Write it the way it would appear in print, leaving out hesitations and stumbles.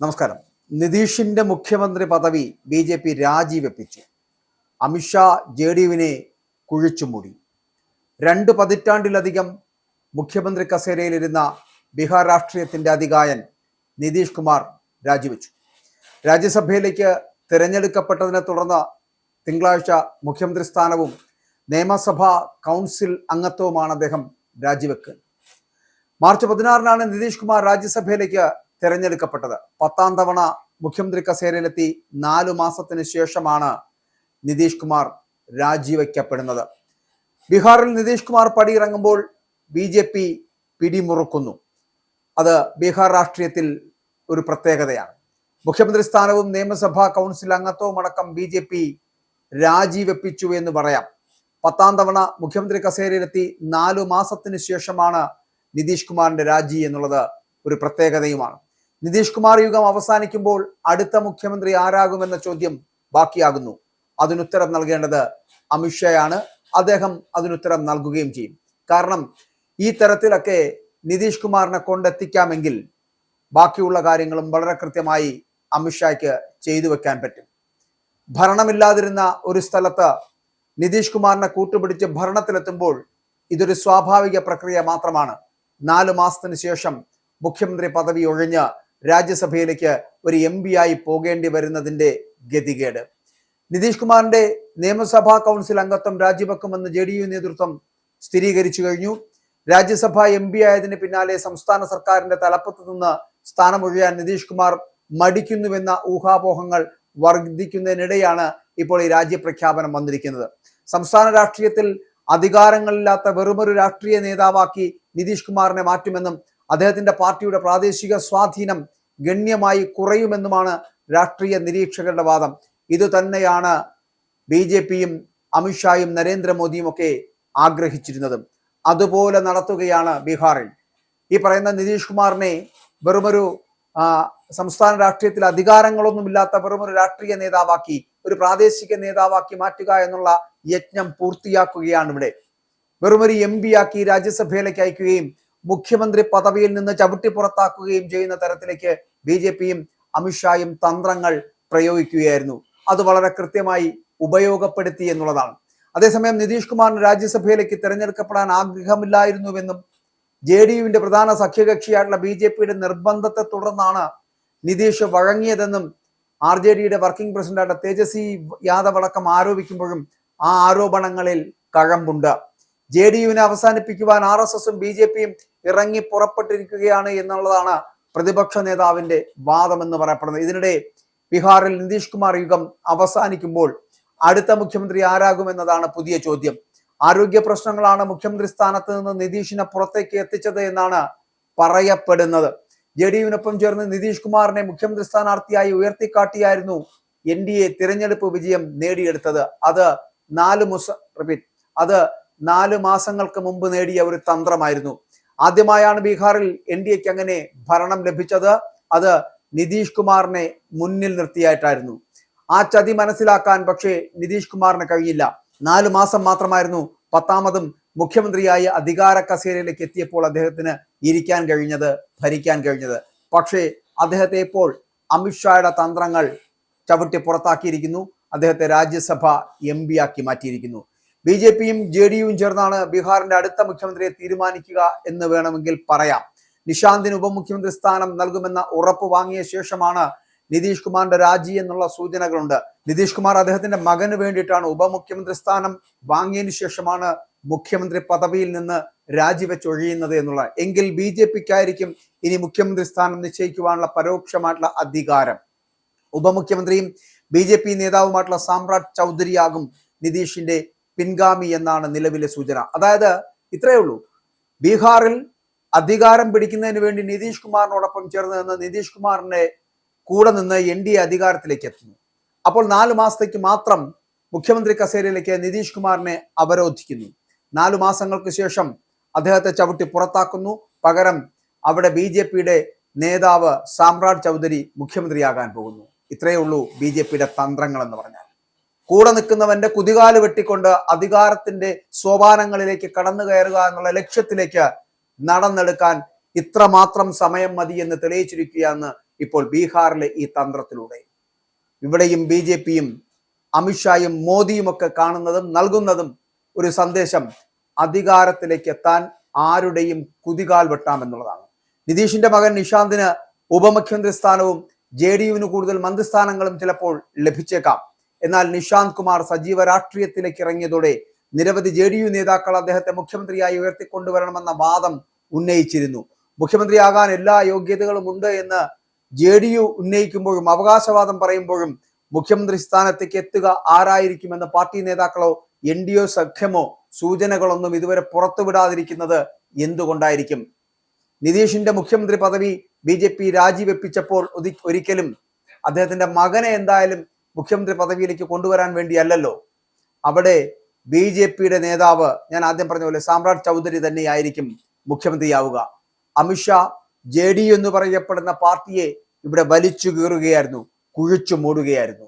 നമസ്കാരം. നിതീഷിന്റെ മുഖ്യമന്ത്രി പദവി BJP രാജിവെപ്പിച്ചു. അമിത്ഷാ JDUവിനെ കുഴിച്ചുമൂടി. 2 പതിറ്റാണ്ടിലധികം മുഖ്യമന്ത്രി കസേരയിലിരുന്ന ബീഹാർ രാഷ്ട്രീയത്തിന്റെ അതികായൻ നിതീഷ് കുമാർ രാജിവെച്ചു. രാജ്യസഭയിലേക്ക് തിരഞ്ഞെടുക്കപ്പെട്ടതിനെ തുടർന്ന് തിങ്കളാഴ്ച മുഖ്യമന്ത്രി സ്ഥാനവും നിയമസഭാ കൗൺസിൽ അംഗത്വവുമാണ് അദ്ദേഹം രാജിവെക്കുക. മാർച്ച് 16-നാണ് നിതീഷ് കുമാർ രാജ്യസഭയിലേക്ക് തിരഞ്ഞെടുക്കപ്പെട്ടത്. 10ാം തവണ മുഖ്യമന്ത്രി കസേരയിലെത്തി 4 മാസത്തിന് ശേഷമാണ് നിതീഷ് കുമാർ രാജിവെക്കപ്പെടുന്നത്. ബീഹാറിൽ നിതീഷ് കുമാർ പടിയിറങ്ങുമ്പോൾ BJP പിടിമുറുക്കുന്നു. അത് ബീഹാർ രാഷ്ട്രീയത്തിൽ ഒരു പ്രത്യേകതയാണ്. മുഖ്യമന്ത്രി സ്ഥാനവും നിയമസഭാ കൗൺസിൽ അംഗത്വവും അടക്കം BJP രാജിവെപ്പിച്ചു എന്ന് പറയാം. 10ാം തവണ മുഖ്യമന്ത്രി കസേരയിലെത്തി 4 മാസത്തിന് ശേഷമാണ് നിതീഷ് കുമാറിന്റെ രാജി എന്നുള്ളത് ഒരു പ്രത്യേകതയുമാണ്. നിതീഷ് കുമാർ യുഗം അവസാനിക്കുമ്പോൾ അടുത്ത മുഖ്യമന്ത്രി ആരാകുമെന്ന ചോദ്യം ബാക്കിയാകുന്നു. അതിനുത്തരം നൽകേണ്ടത് അമിത്ഷായാണ്. അദ്ദേഹം അതിനുത്തരം നൽകുകയും ചെയ്യും. കാരണം ഈ തരത്തിലൊക്കെ നിതീഷ് കുമാറിനെ കൊണ്ടെത്തിക്കാമെങ്കിൽ ബാക്കിയുള്ള കാര്യങ്ങളും വളരെ കൃത്യമായി അമിത്ഷായ്ക്ക് ചെയ്തു വെക്കാൻ പറ്റും. ഭരണമില്ലാതിരുന്ന ഒരു സ്ഥലത്ത് നിതീഷ് കുമാറിനെ കൂട്ടുപിടിച്ച് ഭരണത്തിലെത്തുമ്പോൾ ഇതൊരു സ്വാഭാവിക പ്രക്രിയ മാത്രമാണ്. 4 മാസത്തിന് ശേഷം മുഖ്യമന്ത്രി പദവി ഒഴിഞ്ഞ് രാജ്യസഭയിലേക്ക് ഒരു MP ആയി പോകേണ്ടി വരുന്നതിന്റെ ഗതികേട്. നിതീഷ് കുമാറിന്റെ നിയമസഭാ കൗൺസിൽ അംഗത്വം രാജിവെക്കുമെന്ന് JDU നേതൃത്വം സ്ഥിരീകരിച്ചു കഴിഞ്ഞു. രാജ്യസഭാ MP ആയതിന് പിന്നാലെ സംസ്ഥാന സർക്കാരിന്റെ തലപ്പത്ത് നിന്ന് സ്ഥാനമൊഴിയാൻ നിതീഷ് കുമാർ മടിക്കുന്നുവെന്ന ഊഹാപോഹങ്ങൾ വർദ്ധിക്കുന്നതിനിടെയാണ് ഇപ്പോൾ ഈ രാജ്യപ്രഖ്യാപനം വന്നിരിക്കുന്നത്. സംസ്ഥാന രാഷ്ട്രീയത്തിൽ അധികാരങ്ങളില്ലാത്ത വെറുമൊരു രാഷ്ട്രീയ നേതാവാക്കി നിതീഷ് കുമാറിനെ മാറ്റുമെന്നും അദ്ദേഹത്തിന്റെ പാർട്ടിയുടെ പ്രാദേശിക സ്വാധീനം ഗണ്യമായി കുറയുമെന്നുമാണ് രാഷ്ട്രീയ നിരീക്ഷകരുടെ വാദം. ഇത് തന്നെയാണ് BJPയും അമിത്ഷായും നരേന്ദ്രമോദിയും ഒക്കെ ആഗ്രഹിച്ചിരുന്നതും. അതുപോലെ നടത്തുകയാണ് ബീഹാറിൽ. ഈ പറയുന്ന നിതീഷ് കുമാറിനെ വെറുമൊരു സംസ്ഥാന രാഷ്ട്രീയത്തിൽ അധികാരങ്ങളൊന്നുമില്ലാത്ത വെറുമൊരു രാഷ്ട്രീയ നേതാവാക്കി, ഒരു പ്രാദേശിക നേതാവാക്കി മാറ്റുക എന്നുള്ള യജ്ഞം പൂർത്തിയാക്കുകയാണ് ഇവിടെ. വെറുമൊരു MP ആക്കി രാജ്യസഭയിലേക്ക് അയക്കുകയും മുഖ്യമന്ത്രി പദവിയിൽ നിന്ന് ചവിട്ടി പുറത്താക്കുകയും ചെയ്യുന്ന തരത്തിലേക്ക് BJPയും അമിത്ഷായും തന്ത്രങ്ങൾ പ്രയോഗിക്കുകയായിരുന്നു. അത് വളരെ കൃത്യമായി ഉപയോഗപ്പെടുത്തി എന്നുള്ളതാണ്. അതേസമയം നിതീഷ് കുമാറിന് രാജ്യസഭയിലേക്ക് തിരഞ്ഞെടുക്കപ്പെടാൻ ആഗ്രഹമില്ലായിരുന്നുവെന്നും JDUവിന്റെ പ്രധാന സഖ്യകക്ഷിയായിട്ടുള്ള BJPയുടെ നിർബന്ധത്തെ തുടർന്നാണ് നിതീഷ് വഴങ്ങിയതെന്നും RJDയുടെ വർക്കിംഗ് പ്രസിഡന്റായിട്ട് തേജസ്വി യാദവ് അടക്കം ആരോപിക്കുമ്പോഴും ആ ആരോപണങ്ങളിൽ കഴമ്പുണ്ട്. JDUവിനെ അവസാനിപ്പിക്കുവാൻ RSSും BJPയും ഇറങ്ങി പുറപ്പെട്ടിരിക്കുകയാണ് എന്നുള്ളതാണ് പ്രതിപക്ഷ നേതാവിന്റെ വാദമെന്ന് പറയപ്പെടുന്നത്. ഇതിനിടെ ബീഹാറിൽ നിതീഷ് കുമാർ യുഗം അവസാനിക്കുമ്പോൾ അടുത്ത മുഖ്യമന്ത്രി ആരാകുമെന്നതാണ് പുതിയ ചോദ്യം. ആരോഗ്യ പ്രശ്നങ്ങളാണ് മുഖ്യമന്ത്രി സ്ഥാനത്ത് നിന്ന് നിതീഷിനെ പുറത്തേക്ക് എത്തിച്ചത് എന്നാണ് പറയപ്പെടുന്നത്. JDUവിനൊപ്പം ചേർന്ന് നിതീഷ് കുമാറിനെ മുഖ്യമന്ത്രി സ്ഥാനാർത്ഥിയായി ഉയർത്തിക്കാട്ടിയായിരുന്നു NDA തിരഞ്ഞെടുപ്പ് വിജയം നേടിയെടുത്തത്. അത് 4 മാസങ്ങൾക്ക് മുമ്പ് നേടിയ ഒരു തന്ത്രമായിരുന്നു. ആദ്യമായാണ് ബീഹാറിൽ NDAക്ക് അങ്ങനെ ഭരണം ലഭിച്ചത്. അത് നിതീഷ് കുമാറിനെ മുന്നിൽ നിർത്തിയായിട്ടായിരുന്നു. ആ ചതി മനസ്സിലാക്കാൻ പക്ഷേ നിതീഷ് കുമാറിന് കഴിഞ്ഞില്ല. 4 മാസം മാത്രമായിരുന്നു 10ാമതും മുഖ്യമന്ത്രിയായി അധികാര കസേരയിലേക്ക് എത്തിയപ്പോൾ അദ്ദേഹത്തിന് ഇരിക്കാൻ കഴിഞ്ഞത്, ഭരിക്കാൻ കഴിഞ്ഞത്. പക്ഷേ അദ്ദേഹത്തെ ഇപ്പോൾ അമിത്ഷായുടെ തന്ത്രങ്ങൾ ചവിട്ടി പുറത്താക്കിയിരിക്കുന്നു. അദ്ദേഹത്തെ രാജ്യസഭ MP ആക്കി മാറ്റിയിരിക്കുന്നു. BJPയും JDUവും ചേർന്നാണ് ബീഹാറിന്റെ അടുത്ത മുഖ്യമന്ത്രിയെ തീരുമാനിക്കുക എന്ന് വേണമെങ്കിൽ പറയാം. നിഷാന്തിന് ഉപമുഖ്യമന്ത്രി സ്ഥാനം നൽകുമെന്ന ഉറപ്പ് വാങ്ങിയ ശേഷമാണ് നിതീഷ് കുമാറിന്റെ രാജി എന്നുള്ള സൂചനകളുണ്ട്. നിതീഷ് കുമാർ അദ്ദേഹത്തിന്റെ മകന് വേണ്ടിയിട്ടാണ് ഉപമുഖ്യമന്ത്രി സ്ഥാനം വാങ്ങിയതിനു ശേഷമാണ് മുഖ്യമന്ത്രി പദവിയിൽ നിന്ന് രാജിവെച്ചൊഴിയുന്നത് എന്നുള്ള. എങ്കിൽ BJPക്കായിരിക്കും ഇനി മുഖ്യമന്ത്രി സ്ഥാനം നിശ്ചയിക്കുവാനുള്ള പരോക്ഷമായിട്ടുള്ള അധികാരം. ഉപമുഖ്യമന്ത്രിയും BJP നേതാവുമായിട്ടുള്ള സാമ്രാട്ട് ചൗധരിയാകും നിതീഷിന്റെ പിൻഗാമി എന്നാണ് നിലവിലെ സൂചന. അതായത് ഇത്രയേ ഉള്ളൂ, ബീഹാറിൽ അധികാരം പിടിക്കുന്നതിന് വേണ്ടി നിതീഷ് കുമാറിനോടൊപ്പം ചേർന്ന് നിന്ന് നിതീഷ് കുമാറിന്റെ കൂടെ നിന്ന് NDA അധികാരത്തിലേക്ക് എത്തുന്നു. അപ്പോൾ 4 മാസത്തേക്ക് മാത്രം മുഖ്യമന്ത്രി കസേരയിലേക്ക് നിതീഷ് കുമാറിനെ അവരോധിക്കുന്നു. 4 മാസങ്ങൾക്ക് ശേഷം അദ്ദേഹത്തെ ചവിട്ടി പുറത്താക്കുന്നു. പകരം അവിടെ BJPയുടെ നേതാവ് സാമ്രാട്ട് ചൗധരി മുഖ്യമന്ത്രിയാകാൻ പോകുന്നു. ഇത്രയേ ഉള്ളൂ BJPയുടെ തന്ത്രങ്ങൾ എന്ന് പറഞ്ഞാൽ. കൂടെ നിൽക്കുന്നവന്റെ കുതികാല് വെട്ടിക്കൊണ്ട് അധികാരത്തിന്റെ സോപാനങ്ങളിലേക്ക് കടന്നു കയറുക എന്നുള്ള ലക്ഷ്യത്തിലേക്ക് നടന്നെടുക്കാൻ ഇത്രമാത്രം സമയം മതി എന്ന് തെളിയിച്ചിരിക്കുകയാണ് ഇപ്പോൾ ബീഹാറിലെ ഈ തന്ത്രത്തിലൂടെ. ഇവിടെയും BJPയും അമിത്ഷായും മോദിയും ഒക്കെ കാണുന്നതും നൽകുന്നതും ഒരു സന്ദേശം, അധികാരത്തിലേക്ക് എത്താൻ ആരുടെയും കുതികാൽ വെട്ടാമെന്നുള്ളതാണ്. നിതീഷിന്റെ മകൻ നിഷാന്തിന് ഉപമുഖ്യമന്ത്രി സ്ഥാനവും JDUവിന് കൂടുതൽ മന്ത്രിസ്ഥാനങ്ങളും ചിലപ്പോൾ ലഭിച്ചേക്കാം. എന്നാൽ നിഷാന്ത് കുമാർ സജീവ രാഷ്ട്രീയത്തിലേക്ക് ഇറങ്ങിയതോടെ നിരവധി JDU നേതാക്കൾ അദ്ദേഹത്തെ മുഖ്യമന്ത്രിയായി ഉയർത്തിക്കൊണ്ടുവരണമെന്ന വാദം ഉന്നയിച്ചിരുന്നു. മുഖ്യമന്ത്രിയാകാൻ എല്ലാ യോഗ്യതകളും ഉണ്ട് എന്ന് JDU ഉന്നയിക്കുമ്പോഴും അവകാശവാദം പറയുമ്പോഴും മുഖ്യമന്ത്രി സ്ഥാനത്തേക്ക് എത്തുക ആരായിരിക്കുമെന്ന് പാർട്ടി നേതാക്കളോ NDA സഖ്യമോ സൂചനകളൊന്നും ഇതുവരെ പുറത്തുവിടാതിരിക്കുന്നത് എന്തുകൊണ്ടായിരിക്കും? നിതീഷിന്റെ മുഖ്യമന്ത്രി പദവി BJP രാജിവെപ്പിച്ചപ്പോൾ ഒരിക്കലും അദ്ദേഹത്തിന്റെ മകനെ എന്തായാലും മുഖ്യമന്ത്രി പദവിയിലേക്ക് കൊണ്ടുവരാൻ വേണ്ടിയല്ലല്ലോ. അവിടെ BJPയുടെ നേതാവ്, ഞാൻ ആദ്യം പറഞ്ഞ പോലെ സാമ്രാട്ട് ചൗധരി തന്നെയായിരിക്കും മുഖ്യമന്ത്രിയാവുക. അമിത്ഷാ JDU എന്ന് പറയപ്പെടുന്ന പാർട്ടിയെ ഇവിടെ വലിച്ചു കീറുകയായിരുന്നു, കുഴിച്ചു മൂടുകയായിരുന്നു.